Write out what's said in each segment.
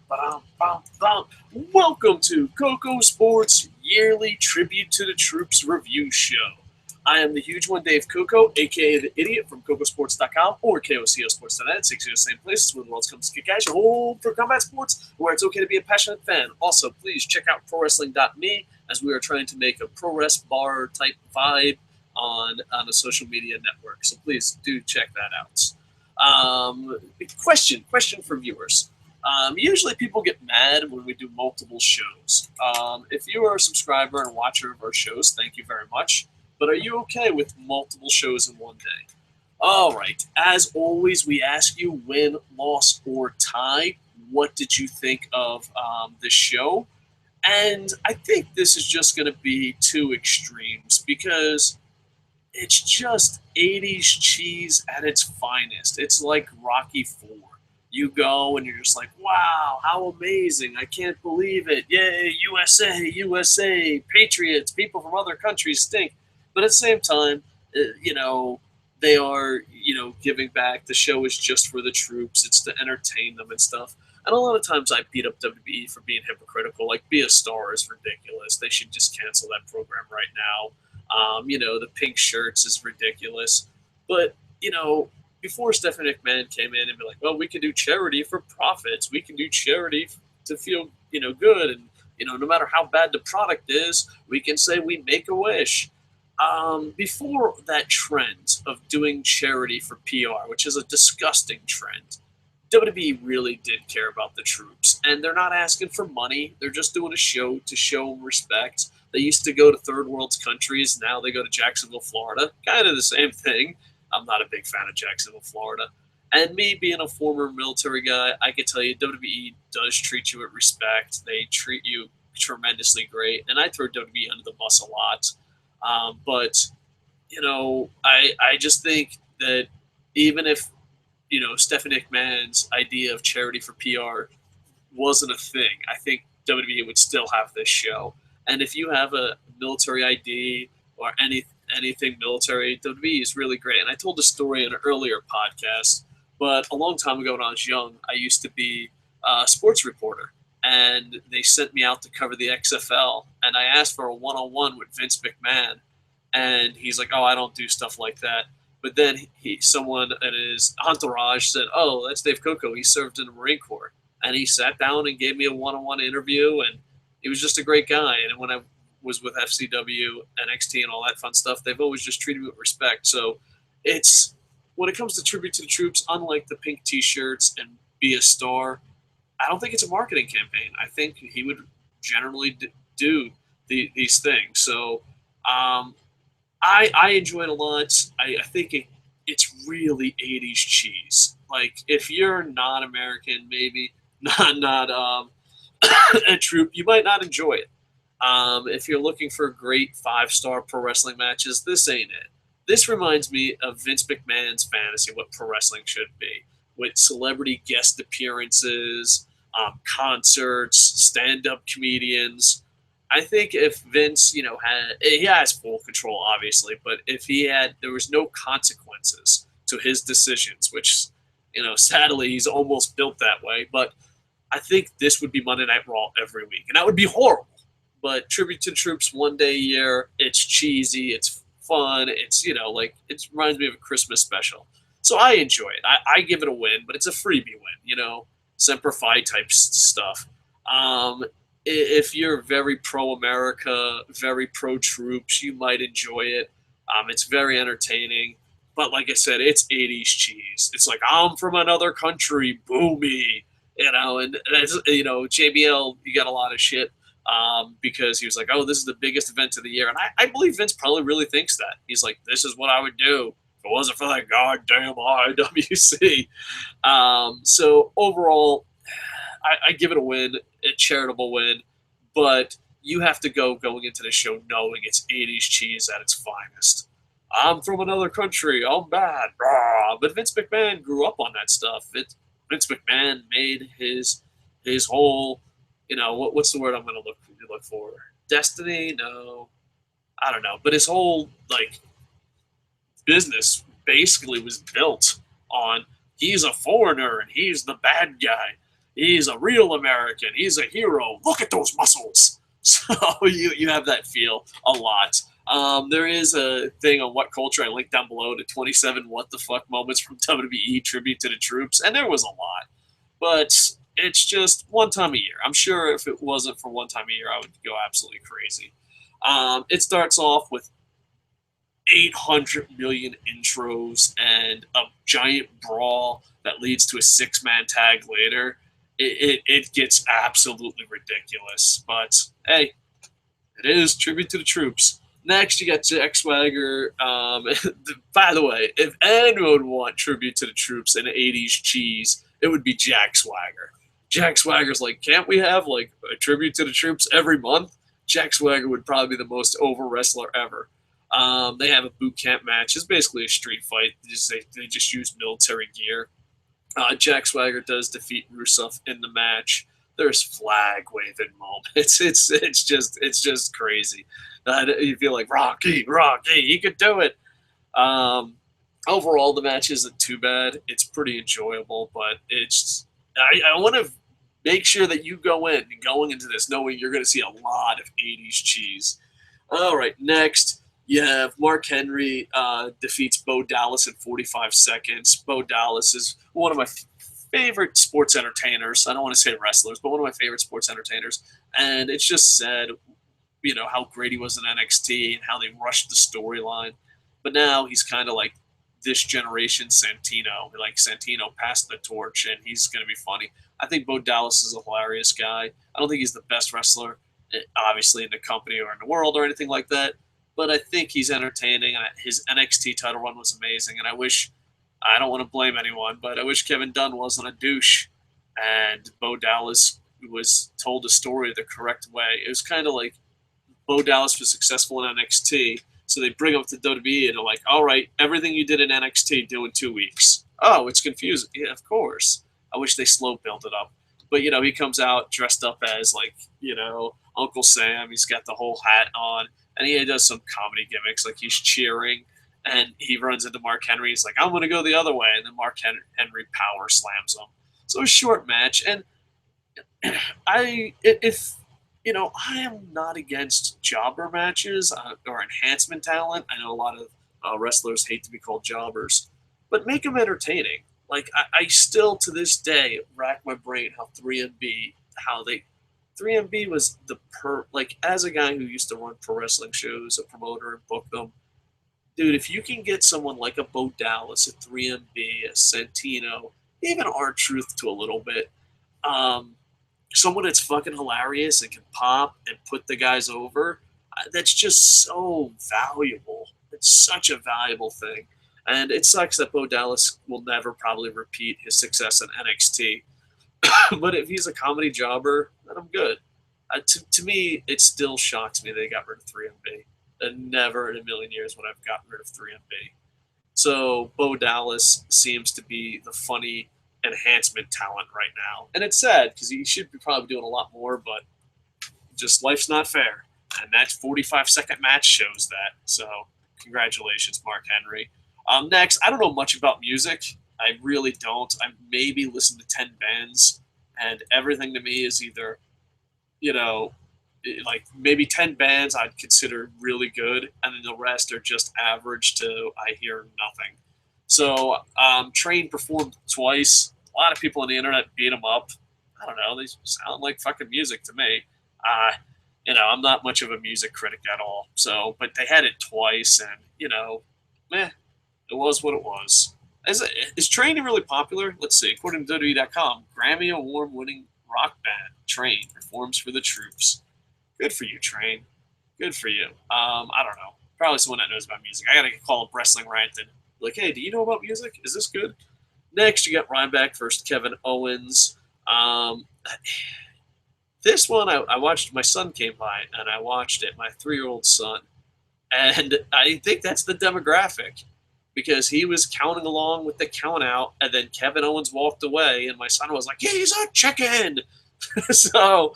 Ba-dum-bum-bum. Welcome to KocoSports Yearly Tribute to the Troops Review Show. I am the huge one, Dave Koco, aka the Idiot from KocoSports.com or KocoSports.net. 6 years, same place where the world comes to kick ass. Your home for combat sports, where it's okay to be a passionate fan. Also, please check out ProWrestling.me as we are trying to make a pro wrest bar type vibe on a social media network. So please do check that out. Question for viewers. Usually people get mad when we do multiple shows. If you are a subscriber and watcher of our shows, thank you very much. But are you okay with multiple shows in one day? All right. As always, we ask you win, loss, or tie. What did you think of this show? And I think this is just going to be two extremes because it's just 80s cheese at its finest. It's like Rocky IV. You go and you're just like, wow, how amazing. I can't believe it. Yay, USA, USA, Patriots, people from other countries stink. But at the same time, they are, giving back. The show is just for the troops. It's to entertain them and stuff. And a lot of times I beat up WWE for being hypocritical. Like, Be a Star is ridiculous. They should just cancel that program right now. The pink shirts is ridiculous. But, before Stephanie McMahon came in and be like, well, we can do charity for profits. We can do charity to feel, good. And, no matter how bad the product is, we can say we make a wish. Before that trend of doing charity for PR, which is a disgusting trend, WWE really did care about the troops. And they're not asking for money. They're just doing a show to show them respect. They used to go to third world countries. Now they go to Jacksonville, Florida. Kind of the same thing. I'm not a big fan of Jacksonville, Florida. And me being a former military guy, I can tell you WWE does treat you with respect. They treat you tremendously great. And I throw WWE under the bus a lot. But I just think that even if, Stephanie McMahon's idea of charity for PR wasn't a thing, I think WWE would still have this show. And if you have a military ID or anything military, WWE is really great. And I told the story in an earlier podcast, but a long time ago when I was young, I used to be a sports reporter. And they sent me out to cover the XFL. And I asked for a one-on-one with Vince McMahon. And he's like, oh, I don't do stuff like that. But then someone at his entourage said, oh, that's Dave Koco. He served in the Marine Corps. And he sat down and gave me a one-on-one interview. And he was just a great guy. And when I was with FCW, NXT, and all that fun stuff, they've always just treated me with respect. So it's, when it comes to Tribute to the Troops, unlike the pink T-shirts and Be a Star, I don't think it's a marketing campaign. I think he would generally do these things. So I enjoy it a lot. I think it's really 80s cheese. Like, if you're not American, maybe not a troop, you might not enjoy it. If you're looking for great 5-star pro wrestling matches, this ain't it. This reminds me of Vince McMahon's fantasy, what pro wrestling should be, with celebrity guest appearances, concerts, stand-up comedians. I think if Vince, he has full control, obviously, but if there was no consequences to his decisions, which, sadly, he's almost built that way, but I think this would be Monday Night Raw every week, and that would be horrible. But Tribute to the Troops, one day a year, it's cheesy, it's fun, it's, it reminds me of a Christmas special. So I enjoy it. I give it a win, but it's a freebie win, Semper Fi type stuff. If you're very pro-America, very pro-troops, you might enjoy it. It's very entertaining. But like I said, it's 80s cheese. It's like, I'm from another country, boomy. And JBL, you got a lot of shit because he was like, oh, this is the biggest event of the year. And I believe Vince probably really thinks that. He's like, this is what I would do if it wasn't for that goddamn IWC. So overall, I give it a win, a charitable win, but you have to going into the show knowing it's 80s cheese at its finest. I'm from another country. I'm bad. But Vince McMahon grew up on that stuff. Vince McMahon made his whole, what's the word I'm going to look for? Destiny? No. I don't know. But his whole, business basically was built on he's a foreigner and he's the bad guy. he's a real American. He's a hero. Look at those muscles. So you have that feel a lot. There is a thing on What Culture I linked down below to 27 what the fuck moments from WWE Tribute to the Troops, and there was a lot. But it's just one time a year. I'm sure if it wasn't for one time a year, I would go absolutely crazy. It starts off with 800 million intros and a giant brawl that leads to a 6-man tag later. It gets absolutely ridiculous. But hey, it is Tribute to the Troops. Next, you got Jack Swagger. By the way, if anyone would want Tribute to the Troops and 80's cheese, it would be Jack Swagger. Jack Swagger's like, can't we have like a Tribute to the Troops every month? Jack Swagger would probably be the most over wrestler ever. They have a boot camp match. It's basically a street fight. They just use military gear. Jack Swagger does defeat Rusev in the match. There's flag waving moments. It's just crazy. You feel like Rocky, he could do it. Overall, the match isn't too bad. It's pretty enjoyable, but I want to make sure that you going into this knowing you're going to see a lot of 80's cheese. All right, next you have Mark Henry defeats Bo Dallas in 45 seconds. Bo Dallas is one of my favorite sports entertainers. I don't want to say wrestlers, but one of my favorite sports entertainers. And it's just sad, how great he was in NXT and how they rushed the storyline. But now he's kind of like this generation Santino. Like Santino passed the torch, and he's going to be funny. I think Bo Dallas is a hilarious guy. I don't think he's the best wrestler, obviously, in the company or in the world or anything like that. But I think he's entertaining. His NXT title run was amazing, and I don't want to blame anyone, but I wish Kevin Dunn wasn't a douche and Bo Dallas was told the story the correct way. It was kind of like Bo Dallas was successful in NXT, so they bring him to WWE and they're like, all right, everything you did in NXT, do in 2 weeks. Oh, it's confusing. Yeah, of course. I wish they slow built it up. But, he comes out dressed up as, Uncle Sam. He's got the whole hat on, and he does some comedy gimmicks, like he's cheering. And he runs into Mark Henry. He's like, I'm going to go the other way. And then Mark Henry power slams him. So a short match. And I am not against jobber matches or enhancement talent. I know a lot of wrestlers hate to be called jobbers. But make them entertaining. Like, I still, to this day, rack my brain how 3MB was as a guy who used to run pro wrestling shows, a promoter, and book them, dude, if you can get someone like a Bo Dallas, a 3MB, a Santino, even R-Truth to a little bit, someone that's fucking hilarious and can pop and put the guys over, that's just so valuable. It's such a valuable thing. And it sucks that Bo Dallas will never probably repeat his success in NXT. But if he's a comedy jobber, then I'm good. To me, it still shocks me they got rid of 3MB. And never in a million years would I've gotten rid of 3MB. So Bo Dallas seems to be the funny enhancement talent right now. And it's sad because he should be probably doing a lot more, but just life's not fair. And that 45-second match shows that. So congratulations, Mark Henry. Next, I don't know much about music. I really don't. I maybe listen to 10 bands, and everything to me is either, like maybe 10 bands I'd consider really good, and then the rest are just average to I hear nothing. So Train performed twice. A lot of people on the internet beat them up. I don't know. They sound like fucking music to me. I'm not much of a music critic at all. So, but they had it twice, and it was what it was. Is Train really popular? Let's see. According to WWE.com, Grammy Award-winning rock band Train performs for the troops. Good for you, Train. Good for you. I don't know. Probably someone that knows about music. I gotta call up Wrestling Rant and be like, hey, do you know about music? Is this good? Next, you got Ryback versus Kevin Owens. This one, I watched. My son came by and I watched it. My 3-year-old son, and I think that's the demographic because he was counting along with the count out, and then Kevin Owens walked away, and my son was like, "He's a chicken." So.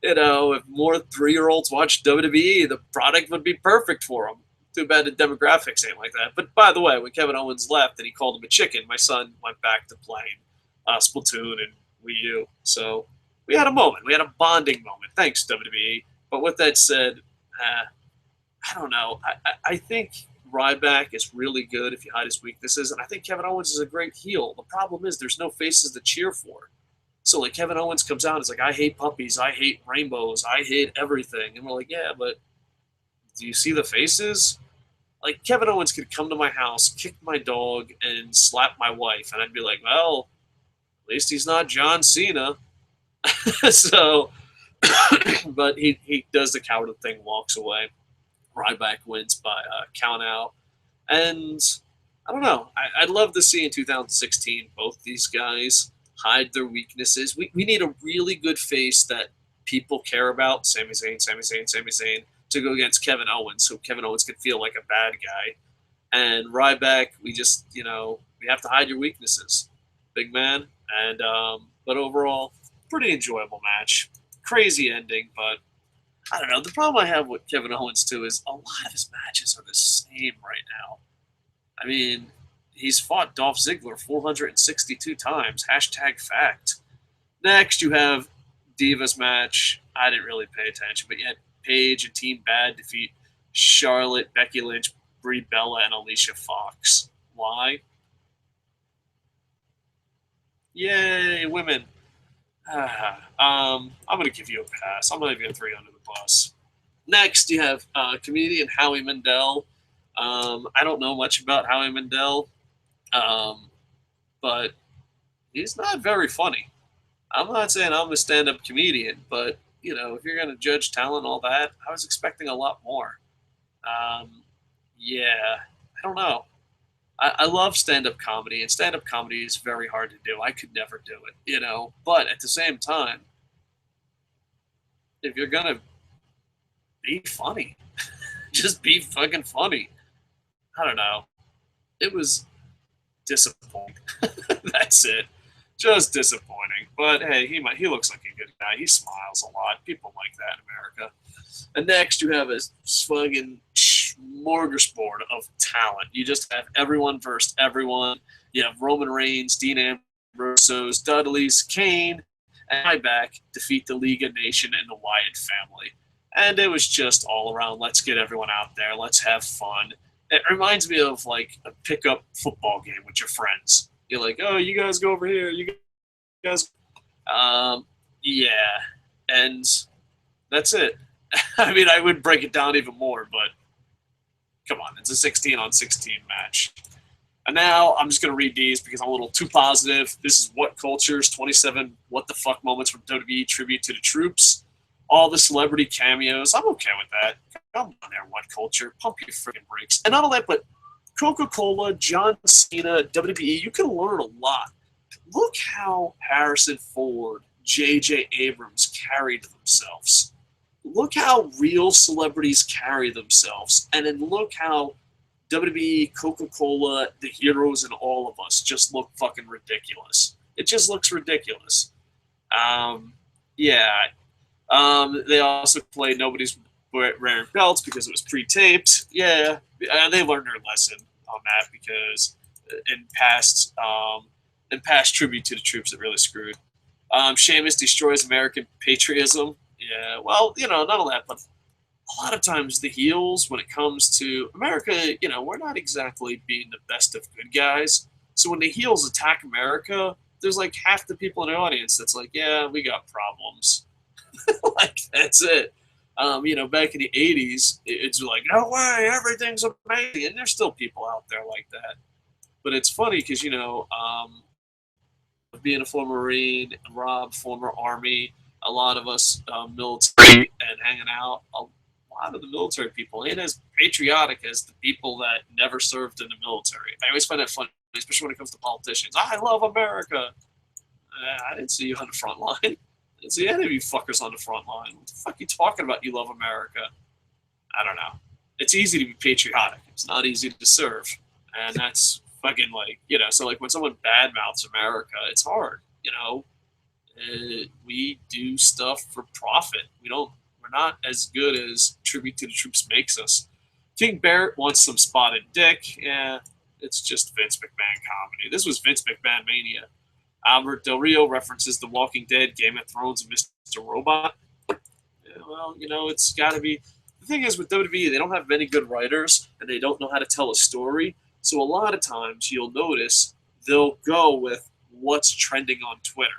If more 3-year-olds watch WWE, the product would be perfect for them. Too bad the demographics ain't like that. But by the way, when Kevin Owens left and he called him a chicken, my son went back to playing Splatoon and Wii U. So we had a moment. We had a bonding moment. Thanks, WWE. But with that said, I don't know. I think Ryback is really good if you hide his weaknesses, and I think Kevin Owens is a great heel. The problem is there's no faces to cheer for. So like Kevin Owens comes out, and it's like, I hate puppies, I hate rainbows, I hate everything, and we're like, yeah, but do you see the faces? Like Kevin Owens could come to my house, kick my dog, and slap my wife, and I'd be like, well, at least he's not John Cena. So, but he does the coward thing, walks away. Ryback wins by count out. And I don't know. I'd love to see in 2016 both these guys hide their weaknesses. We need a really good face that people care about. Sami Zayn, to go against Kevin Owens, so Kevin Owens can feel like a bad guy. And Ryback, we just, we have to hide your weaknesses, big man. And but overall, pretty enjoyable match. Crazy ending, but I don't know. The problem I have with Kevin Owens, too, is a lot of his matches are the same right now. I mean, he's fought Dolph Ziggler 462 times. Hashtag fact. Next, you have Divas Match. I didn't really pay attention, but yet Paige and Team B.A.D defeat Charlotte, Becky Lynch, Brie Bella, and Alicia Fox. Why? Yay, women. I'm going to give you a pass. I'm not even going to throw you under the bus. Next, you have comedian Howie Mandel. I don't know much about Howie Mandel, but he's not very funny. I'm not saying I'm a stand-up comedian, but, if you're going to judge talent and all that, I was expecting a lot more. Yeah, I don't know. I love stand-up comedy, and stand-up comedy is very hard to do. I could never do it, But at the same time, if you're going to be funny, just be fucking funny. I don't know. It was disappointing. That's it. Just disappointing. But hey, he looks like a good guy. He smiles a lot. People like that in America. And next, you have a fucking smorgasbord of talent. You just have everyone versus everyone. You have Roman Reigns, Dean Ambrose, Dudleys, Kane, and Ryback defeat the League of Nations and the Wyatt family. And it was just all around, let's get everyone out there. Let's have fun. It reminds me of like a pickup football game with your friends. You're like, oh, you guys go over here. You guys. Yeah. And that's it. I mean, I would break it down even more, but come on. It's a 16-on-16 match. And now I'm just going to read these because I'm a little too positive. This is What Culture's 27 what the fuck moments from WWE Tribute to the Troops. All the celebrity cameos. I'm okay with that. Come on there, What Culture. Pump your freaking brakes. And not all that, but Coca-Cola, John Cena, WWE, you can learn a lot. Look how Harrison Ford, J.J. Abrams carried themselves. Look how real celebrities carry themselves. And then look how WWE, Coca-Cola, the heroes, and all of us just look fucking ridiculous. It just looks ridiculous. Yeah. They also played Nobody's Wearing Belts because it was pre-taped. Yeah, they learned their lesson on that because in past tribute to the troops, it really screwed. Sheamus destroys American patriotism. Yeah, well, none of that, but a lot of times the heels, when it comes to America, we're not exactly being the best of good guys. So when the heels attack America, there's like half the people in the audience that's like, yeah, we got problems. Like, that's it. Back in the 80s, it's like, no way, everything's amazing. And there's still people out there like that. But it's funny because, being a former Marine, Rob, former Army, a lot of us military and hanging out, a lot of the military people ain't as patriotic as the people that never served in the military. I always find that funny, especially when it comes to politicians. I love America. I didn't see you on the front line. I didn't see any of you fuckers on the front line. What the fuck are you talking about? You love America. I don't know. It's easy to be patriotic. It's not easy to serve. And that's fucking like, so like when someone badmouths America, it's hard, we do stuff for profit. We're not as good as Tribute to the Troops makes us. King Barrett wants some spotted dick. Yeah, it's just Vince McMahon comedy. This was Vince McMahon mania. Albert Del Rio references The Walking Dead, Game of Thrones, and Mr. Robot. Yeah, well, it's got to be. The thing is, with WWE, they don't have many good writers, and they don't know how to tell a story. So a lot of times, you'll notice they'll go with what's trending on Twitter.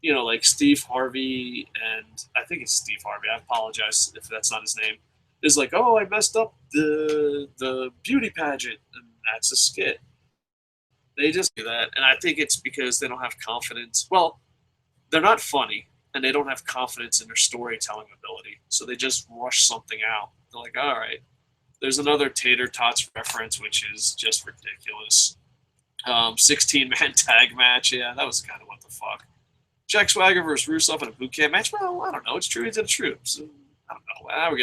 Like Steve Harvey, and I think it's Steve Harvey. I apologize if that's not his name. Is like, oh, I messed up the beauty pageant, and that's a skit. They just do that, and I think it's because they don't have confidence. Well, they're not funny, and they don't have confidence in their storytelling ability, so they just rush something out. They're like, all right, there's another Tater Tots reference, which is just ridiculous. 16-man tag match, yeah, that was kind of what the fuck. Jack Swagger versus Rusev in a boot camp match. Well, I don't know. It's true to the troops. I don't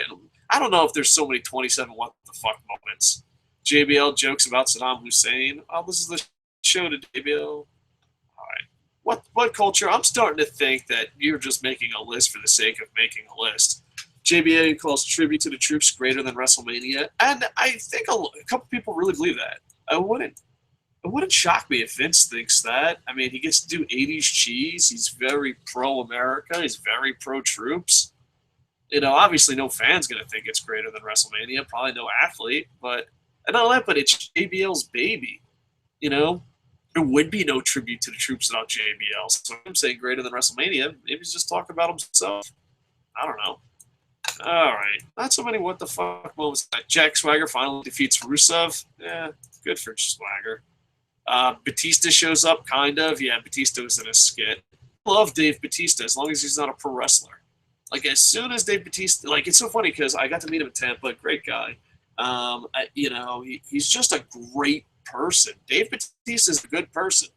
know. I don't know if there's so many 27 what the fuck moments. JBL jokes about Saddam Hussein. Oh, this is the show to JBL. All right. What culture? I'm starting to think that you're just making a list for the sake of making a list. JBL calls Tribute to the Troops greater than WrestleMania, and I think a couple people really believe that. It wouldn't shock me if Vince thinks that. I mean, he gets to do 80's cheese. He's very pro-America. He's very pro-troops. Obviously no fan's going to think it's greater than WrestleMania. Probably no athlete. But it's JBL's baby. There would be no tribute to the troops without JBL. So I'm saying greater than WrestleMania. Maybe he's just talking about himself. I don't know. All right. Not so many what the fuck moments. Jack Swagger finally defeats Rusev. Yeah, good for Swagger. Batista shows up, kind of. Yeah, Batista was in a skit. I love Dave Batista as long as he's not a pro wrestler. Like, as soon as Dave Batista... Like, it's so funny because I got to meet him in Tampa. Great guy. He's just a great person. Dave Batista is a good person.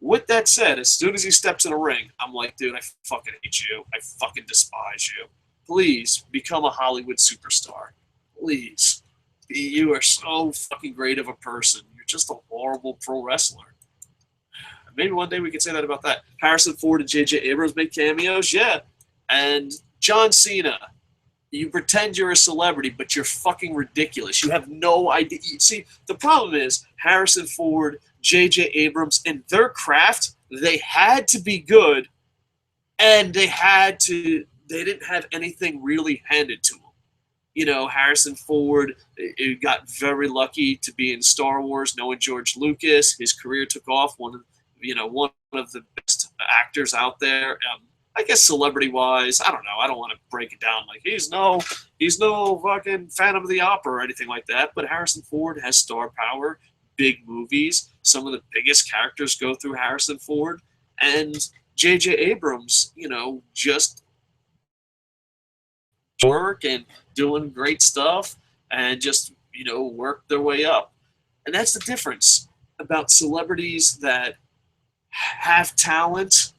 With that said, as soon as he steps in a ring, I'm like, dude, I fucking hate you. I fucking despise you. Please become a Hollywood superstar. Please. You are so fucking great of a person. You're just a horrible pro wrestler. Maybe one day we could say that about that. Harrison Ford and J.J. Abrams make cameos, yeah. And John Cena, you pretend you're a celebrity, but you're fucking ridiculous. You have no idea. See, the problem is Harrison Ford, J.J. Abrams, and their craft, they had to be good, and they didn't have anything really handed to them. Harrison Ford got very lucky to be in Star Wars, knowing George Lucas. His career took off. One of the best actors out there. I guess celebrity-wise, I don't know. I don't want to break it down like he's no fucking Phantom of the Opera or anything like that. But Harrison Ford has star power, big movies. Some of the biggest characters go through Harrison Ford. And J.J. Abrams, just work and doing great stuff and just, work their way up. And that's the difference about celebrities that have talent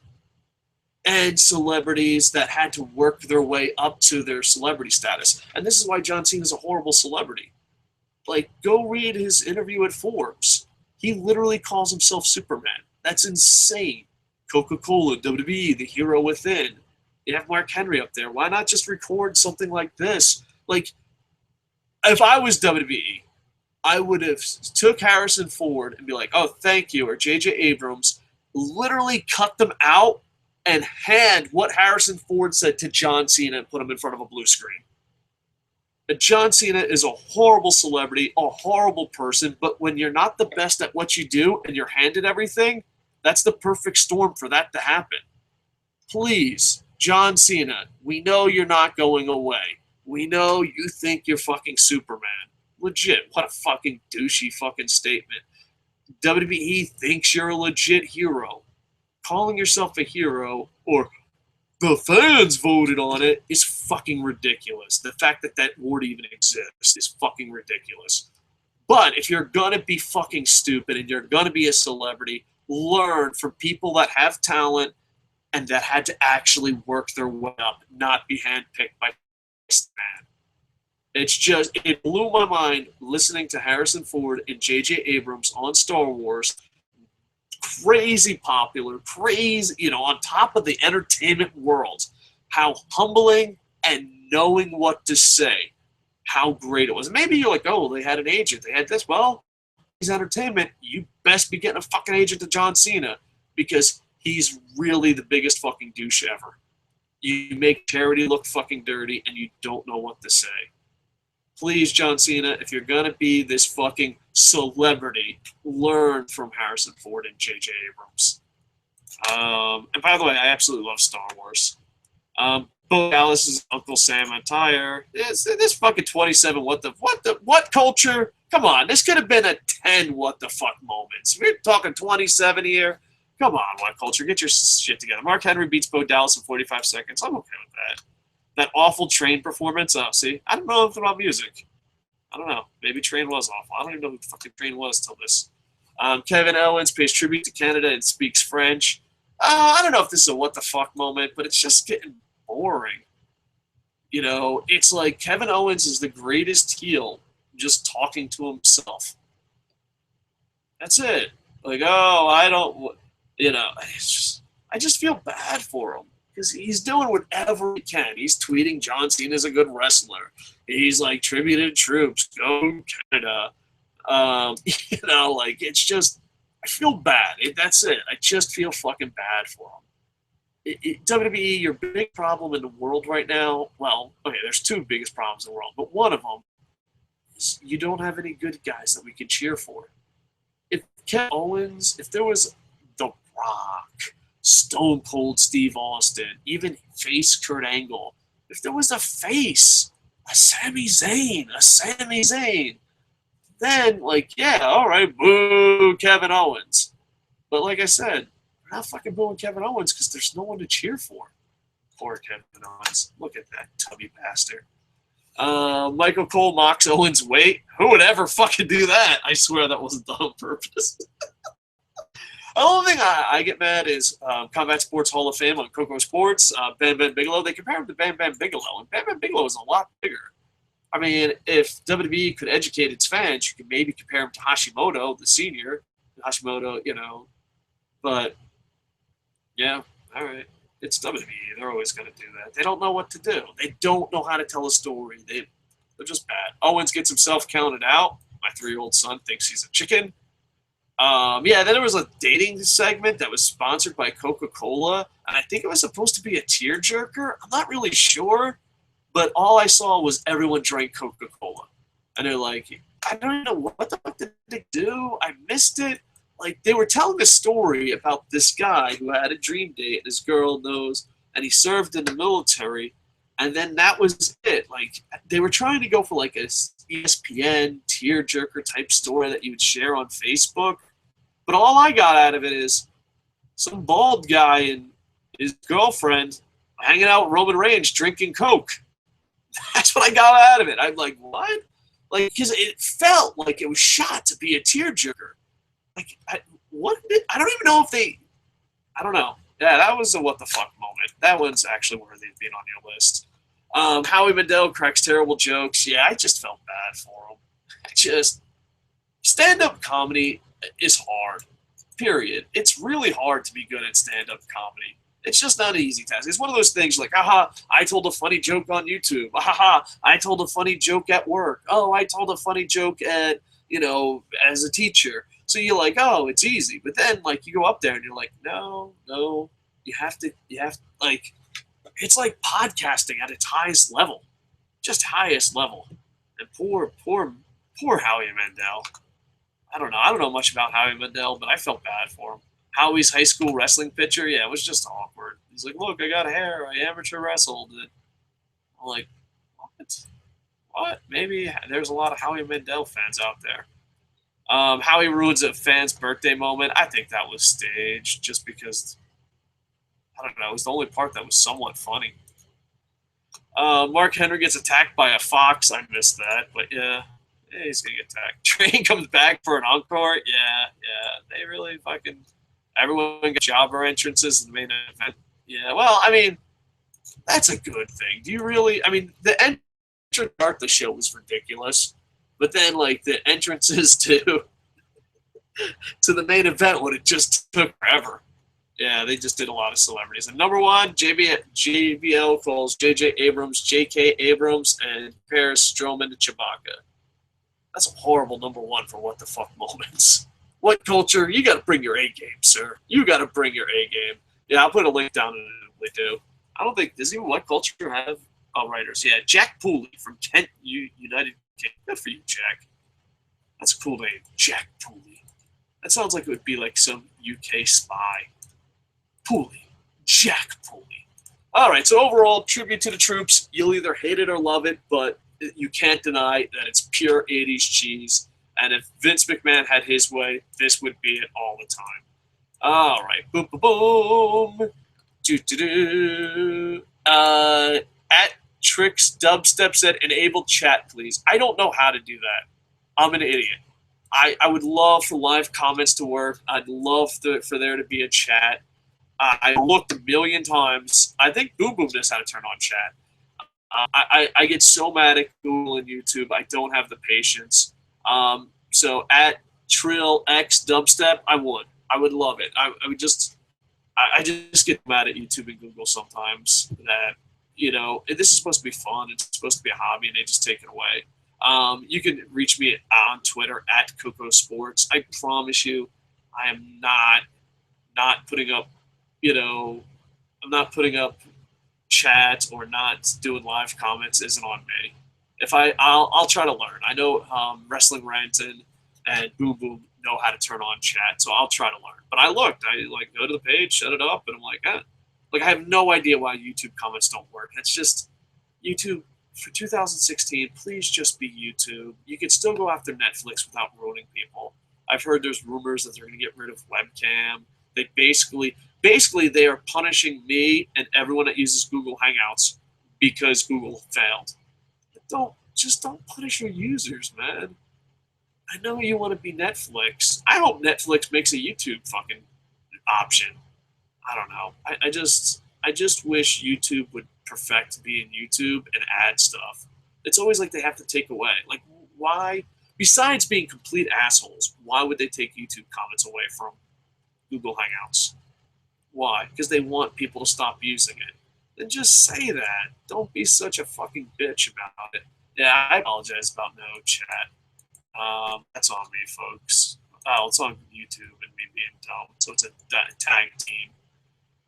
and celebrities that had to work their way up to their celebrity status. And this is why John Cena is a horrible celebrity. Like, go read his interview at Forbes. He literally calls himself Superman. That's insane. Coca-Cola, WWE, the hero within. You have Mark Henry up there. Why not just record something like this? Like, if I was WWE, I would have took Harrison Ford and be like, oh, thank you, or J.J. Abrams, literally cut them out and hand what Harrison Ford said to John Cena and put him in front of a blue screen. And John Cena is a horrible celebrity, a horrible person, but when you're not the best at what you do and you're handed everything, that's the perfect storm for that to happen. Please, John Cena, we know you're not going away. We know you think you're fucking Superman. Legit, what a fucking douchey fucking statement. WWE thinks you're a legit hero. Calling yourself a hero, or the fans voted on it, is fucking ridiculous. The fact that that word even exists is fucking ridiculous. But if you're gonna be fucking stupid and you're gonna be a celebrity, learn from people that have talent and that had to actually work their way up, not be handpicked by man. It blew my mind listening to Harrison Ford and J.J. Abrams on Star Wars. Crazy popular, crazy, on top of the entertainment world. How humbling and knowing what to say. How great it was. Maybe you're like, oh, they had an agent. They had this. Well, he's entertainment. You best be getting a fucking agent to John Cena because he's really the biggest fucking douche ever. You make charity look fucking dirty, and you don't know what to say. Please, John Cena, if you're going to be this fucking celebrity, learn from Harrison Ford and J.J. Abrams. And by the way, I absolutely love Star Wars. Bo Dallas's Uncle Sam attire. This fucking 27 what culture? Come on, this could have been a 10 what the fuck moments. We're talking 27 here. Come on, what culture? Get your shit together. Mark Henry beats Bo Dallas in 45 seconds. I'm okay with that. That awful Train performance. Oh, see, I don't know anything about music. I don't know. Maybe Train was awful. I don't even know who the fucking Train was till this. Kevin Owens pays tribute to Canada and speaks French. I don't know if this is a what the fuck moment, but it's just getting boring. You know, it's like Kevin Owens is the greatest heel just talking to himself. That's it. Like, oh, I don't, you know, I just feel bad for him because he's doing whatever he can. He's tweeting John Cena's a good wrestler. He's like, tributed troops, go Canada. You know, like, it's just, I feel bad. That's it. I just feel fucking bad for him. WWE, your big problem in the world right now, well, okay, there's two biggest problems in the world, but one of them is you don't have any good guys that we can cheer for. If Kevin Owens, if there was The Rock, Stone Cold Steve Austin, even face Kurt Angle, if there was a face, a Sami Zayn, then, like, yeah, all right, boo Kevin Owens. But like I said, we're not fucking booing Kevin Owens because there's no one to cheer for. Poor Kevin Owens. Look at that tubby bastard. Michael Cole mocks Owens' weight. Who would ever fucking do that? I swear that wasn't done on purpose. The only thing I get mad is Combat Sports Hall of Fame on KocoSports, Bam Bam Bigelow. They compare him to Bam Bam Bigelow, and Bam Bam Bigelow is a lot bigger. I mean, if WWE could educate its fans, you could maybe compare him to Hashimoto, the senior. Hashimoto, you know. But, yeah, all right. It's WWE. They're always going to do that. They don't know what to do. They don't know how to tell a story. They're just bad. Owens gets himself counted out. My 3-year-old son thinks he's a chicken. Yeah, then there was a dating segment that was sponsored by Coca-Cola, and I think it was supposed to be a tearjerker. I'm not really sure, but all I saw was everyone drank Coca-Cola. And they're like, I don't know what the fuck did they do? I missed it. Like, they were telling a story about this guy who had a dream date, and his girl knows, and he served in the military, and then that was it. Like, they were trying to go for, like, a ESPN tearjerker type story that you would share on Facebook. But all I got out of it is some bald guy and his girlfriend hanging out with Roman Reigns drinking Coke. That's what I got out of it. I'm like, what? Like, because it felt like it was shot to be a tearjerker. Like, I don't even know if they, I don't know. Yeah, that was a what the fuck moment. That one's actually worthy of being on your list. Howie Mandel cracks terrible jokes. Yeah, I just felt bad for him. Stand-up comedy is hard, period. It's really hard to be good at stand-up comedy. It's just not an easy task. It's one of those things like, aha, I told a funny joke on YouTube. Aha, I told a funny joke at work. Oh, I told a funny joke at, you know, as a teacher. So you're like, oh, it's easy. But then, like, you go up there and you're like, no, you have to, like, it's like podcasting at its highest level. Just highest level. And poor Howie Mandel. I don't know much about Howie Mandel, but I felt bad for him. Howie's high school wrestling picture, yeah, it was just awkward. He's like, look, I got hair. I amateur wrestled. And I'm like, what? Maybe there's a lot of Howie Mandel fans out there. Howie ruins a fan's birthday moment. I think that was staged just because, I don't know, it was the only part that was somewhat funny. Mark Henry gets attacked by a fox. I missed that, but yeah, he's going to get attacked. Train comes back for an encore. Yeah. They really fucking, everyone got jobber entrances in the main event. Yeah, well, I mean, that's a good thing. Do you really, I mean, the entrance part of the show was ridiculous. But then, like, the entrances to the main event would have just took forever. Yeah, they just did a lot of celebrities. And number one, JBL calls J.J. Abrams, J.K. Abrams, and compares Strowman to Chewbacca. That's a horrible number one for what the fuck moments. What culture? You got to bring your A game, sir. You got to bring your A game. Yeah, I'll put a link down in it. They do. I don't think does even What Culture have writers? Yeah, Jack Pooley from Kent, United Kingdom. Good for you, Jack. That's a cool name, Jack Pooley. That sounds like it would be like some UK spy. Pooley, Jack Pooley. All right. So overall, tribute to the troops. You'll either hate it or love it, but you can't deny that it's pure 80s cheese. And if Vince McMahon had his way, this would be it all the time. All right. Boom, boom, boom. Do. At Tricks Dubstep said, enable chat, please. I don't know how to do that. I'm an idiot. I would love for live comments to work. I'd love for there to be a chat. I looked a million times. I think Boom Boom knows how to turn on chat. I get so mad at Google and YouTube. I don't have the patience. So at Trill X Dubstep, I would love it. I just get mad at YouTube and Google sometimes that, this is supposed to be fun. It's supposed to be a hobby, and they just take it away. You can reach me on Twitter at KocoSports. I promise you, I am not putting up, I'm not putting up chat or not doing live comments isn't on me. I'll try to learn. I know Wrestling Ranton and Boom Boom know how to turn on chat, so I'll try to learn. But I go to the page, shut it up, and I'm like, I have no idea why YouTube comments don't work. It's just YouTube for 2016. Please just be YouTube. You can still go after Netflix without ruining people. I've heard there's rumors that they're going to get rid of webcam. They basically they are punishing me and everyone that uses Google Hangouts because Google failed. But don't punish your users, man. I know you want to be Netflix. I hope Netflix makes a YouTube fucking option. I don't know. I just wish YouTube would perfect being YouTube and add stuff. It's always like they have to take away. Like, why? Besides being complete assholes, why would they take YouTube comments away from Google Hangouts? Why? Because they want people to stop using it. Then just say that. Don't be such a fucking bitch about it. Yeah, I apologize about no chat. That's on me, folks. Oh, it's on YouTube and me being dumb. So it's a tag team.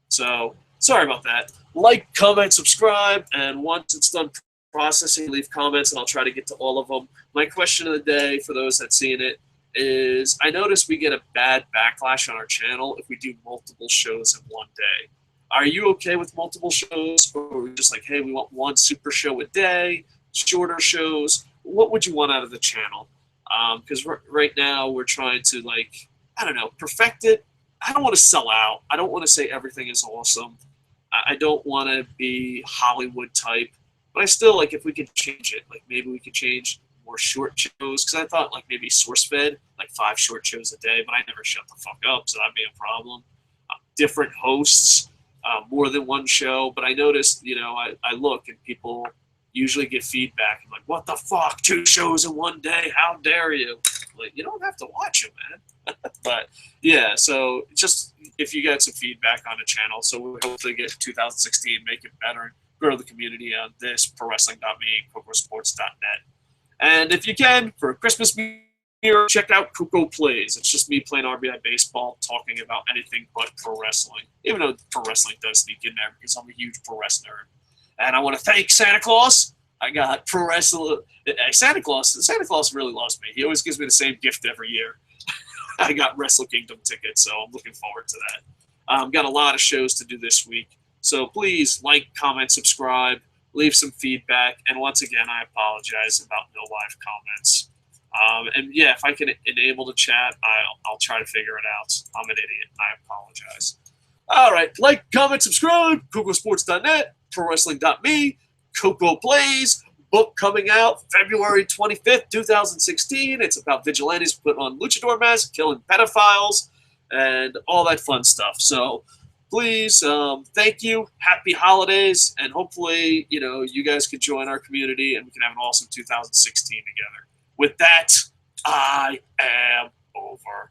So, sorry about that. Like, comment, subscribe, and once it's done processing, leave comments, and I'll try to get to all of them. My question of the day, for those that seen it, is I noticed we get a bad backlash on our channel if we do multiple shows in one day. Are you okay with multiple shows? Or are we just like, hey, we want one super show a day, shorter shows? What would you want out of the channel? Because right now we're trying to, perfect it. I don't want to sell out. I don't want to say everything is awesome. I don't want to be Hollywood type. But I still, if we could change it, maybe we could change more short shows. Because I thought, maybe SourceFed, 5 short shows a day. But I never shut the fuck up, so that'd be a problem. Different hosts, more than one show. But I noticed, I look and people usually get feedback. I'm like, what the fuck? 2 shows in one day? How dare you? You don't have to watch them, man. But, yeah, so just if you get some feedback on the channel, so we'll hopefully get 2016, make it better, and grow the community on this, prowrestling.me, KocoSports.net. And if you can, for Christmas year, check out Koco Plays. It's just me playing RBI baseball, talking about anything but pro wrestling. Even though pro wrestling does sneak in there because I'm a huge pro wrestler. And I want to thank Santa Claus. I got pro wrestling. Santa Claus really loves me. He always gives me the same gift every year. I got Wrestle Kingdom tickets, so I'm looking forward to that. Got a lot of shows to do this week. So please like, comment, subscribe, leave some feedback. And once again, I apologize about no live comments. And yeah, if I can enable the chat, I'll try to figure it out. I'm an idiot. I apologize. All right. Like, comment, subscribe. KocoSports.net, ProWrestling.me, Koco Plays. Book coming out February 25th, 2016. It's about vigilantes putting on luchador masks, killing pedophiles, and all that fun stuff. So please, thank you. Happy holidays. And hopefully, you guys can join our community and we can have an awesome 2016 together. With that, I am over.